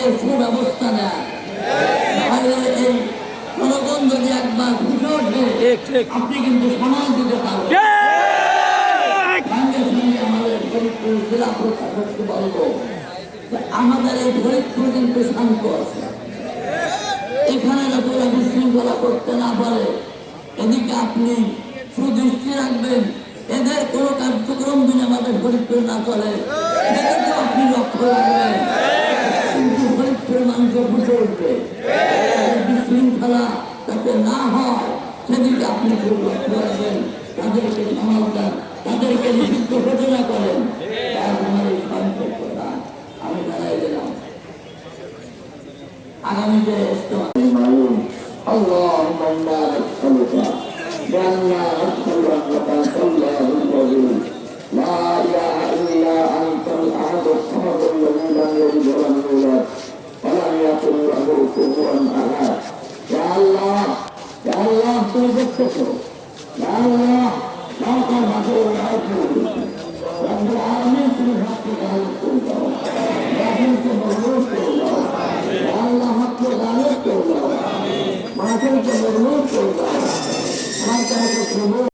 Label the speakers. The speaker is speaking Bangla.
Speaker 1: পানির সুব্যবস্থা নেয়। এই জনগণ যদি একবার বুঝে ওঠে আপনি কিন্তু সমাজ দিতে পারবেন। আমাদের ফরিদপুর জেলা প্রশাসককে বলবো আমাদের এই ফরিদপুর কিন্তু শান্ত আছে, এখানে যাতে বিশৃঙ্খলা করতে না পারে এদিকে আপনি সুদৃষ্টি রাখবেন। এদের কোনো কার্যক্রম যদি আমাদের ফরিদপুর না চলে এদিকে আপনি লক্ষ্য রাখবেন, কিন্তু ফরিদপুরের মানুষ বুঝে উঠবে। বিশৃঙ্খলা যাতে না হয় সেদিকে আপনি খুব লক্ষ্য রাখবেন, তাদেরকে সামাল দেন, তাদেরকে নিষিদ্ধ ঘোষণা করেন। আমার এই সংসদ প্রধান আমি জানাই দিলাম আগামীতে তুমি দেখতেছো আমি তুমি ভাবতে আল্লাহ হাতে গানের কেউ মাঠের জন্য